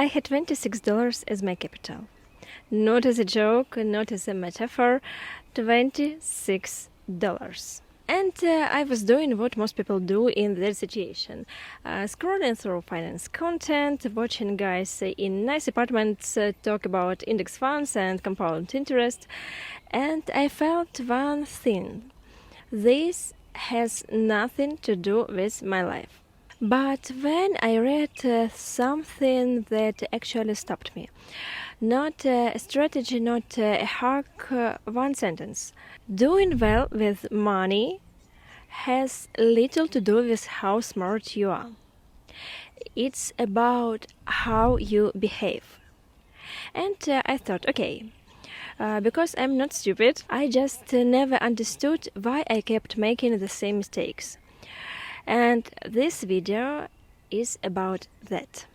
I had $26 as my capital. Not as a joke, not as a metaphor, $26. And I was doing what most people do in their situation. Scrolling through finance content, watching guys in nice apartments talk about index funds and compound interest. And I felt one thing. This has nothing to do with my life. But when I read something that actually stopped me, not a strategy, not a hack, one sentence. Doing well with money has little to do with how smart you are. It's about how you behave. And I thought, okay, because I'm not stupid, I just never understood why I kept making the same mistakes. And this video is about that.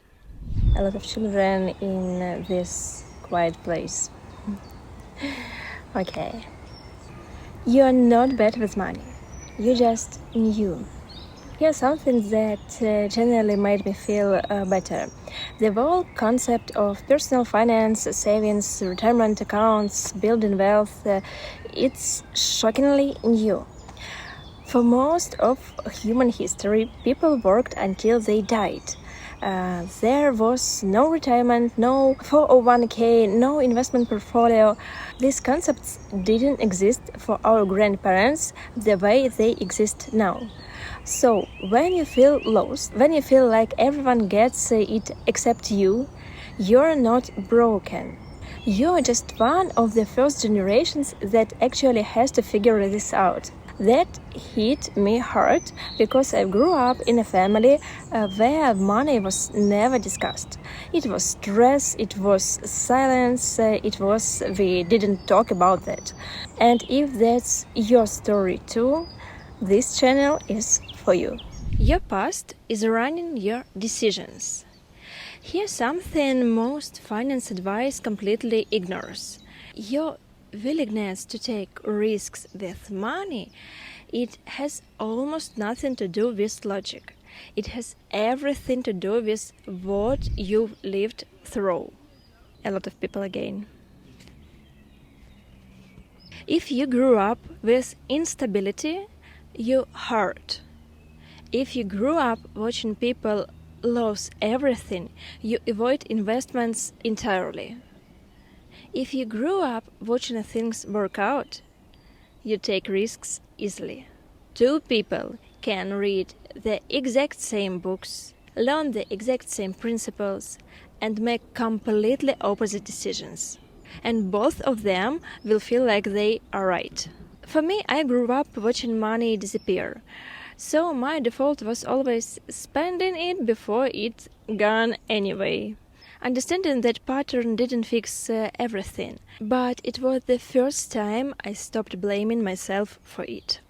A lot of children in this quiet place. Okay. You're not bad with money. You just new. Here's something that generally made me feel better. The whole concept of personal finance, savings, retirement accounts, building wealth, it's shockingly new. For most of human history, people worked until they died. There was no retirement, no 401k, no investment portfolio. These concepts didn't exist for our grandparents the way they exist now. So, when you feel lost, when you feel like everyone gets it except you, you're not broken. You're just one of the first generations that actually has to figure this out. That hit me hard because I grew up in a family where money was never discussed. It was stress, it was silence, we didn't talk about that. And if that's your story too, this channel is for you. Your past is running your decisions. Here's something most finance advice completely ignores. Your willingness to take risks with money, it has almost nothing to do with logic. It has everything to do with what you've lived through. A lot of people again. If you grew up with instability, you hurt. If you grew up watching people lose everything, you avoid investments entirely. If you grew up watching things work out, you take risks easily. Two people can read the exact same books, learn the exact same principles, and make completely opposite decisions. And both of them will feel like they are right. For me, I grew up watching money disappear. So my default was always spending it before it's gone anyway. Understanding that pattern didn't fix everything, but it was the first time I stopped blaming myself for it.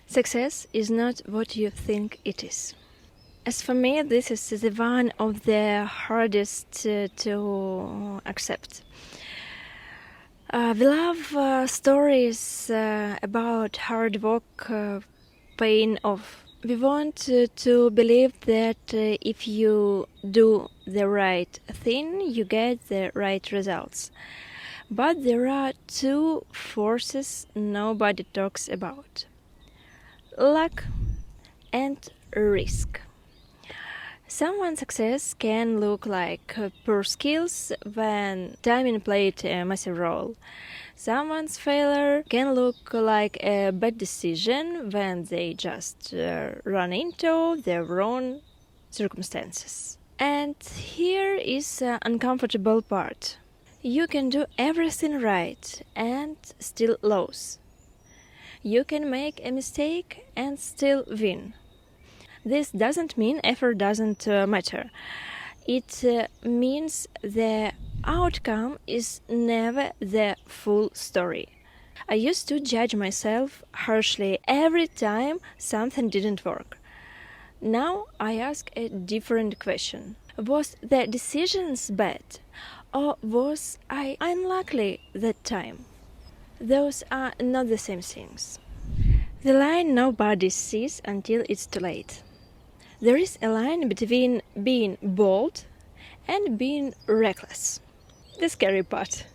Success is not what you think it is. As for me, this is the one of the hardest to accept. We love stories about hard work paying off. We want to believe that if you do the right thing, you get the right results. But there are two forces nobody talks about: luck and risk. Someone's success can look like poor skills when timing played a massive role. Someone's failure can look like a bad decision when they just run into the wrong circumstances. And here is the uncomfortable part. You can do everything right and still lose. You can make a mistake and still win. This doesn't mean effort doesn't matter. It means the outcome is never the full story. I used to judge myself harshly every time something didn't work. Now I ask a different question. Was the decisions bad, or was I unlucky that time? Those are not the same things. The line nobody sees until it's too late. There is a line between being bold and being reckless. The scary part.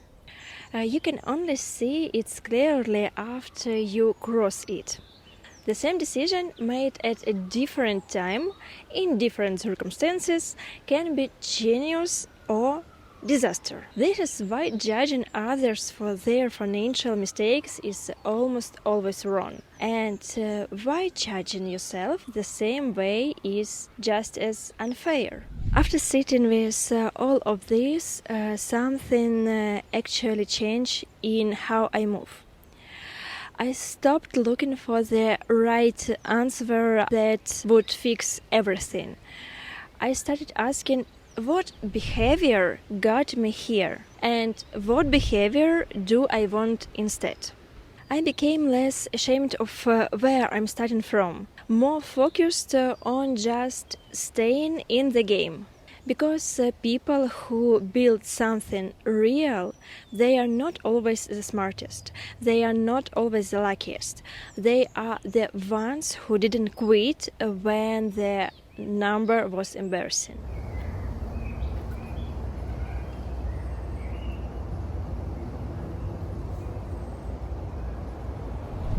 You can only see it clearly after you cross it. The same decision made at a different time, in different circumstances, can be genius or disaster. This is why judging others for their financial mistakes is almost always wrong, and why judging yourself the same way is just as unfair. After sitting with all of this, something actually changed in how I move. I stopped looking for the right answer that would fix everything. I started asking, what behavior got me here, and what behavior do I want instead? I became less ashamed of where I'm starting from, more focused on just staying in the game. Because people who build something real, they are not always the smartest, they are not always the luckiest. They are the ones who didn't quit when the number was embarrassing.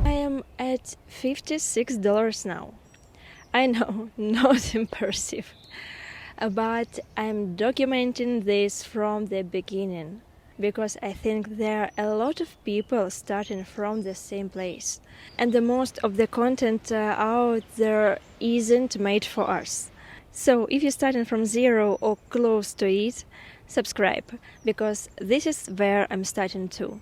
I am at $56 now. I know, not impressive. But I'm documenting this from the beginning because I think there are a lot of people starting from the same place, and the most of the content out there isn't made for us. So if you're starting from zero or close to it, subscribe, because this is where I'm starting too.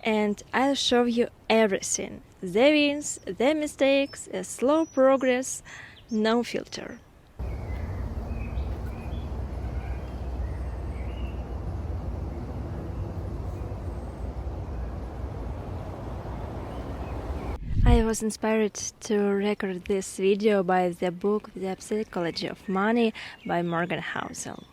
And I'll show you everything: the wins, the mistakes, a slow progress, no filter. I was inspired to record this video by the book The Psychology of Money by Morgan Housel.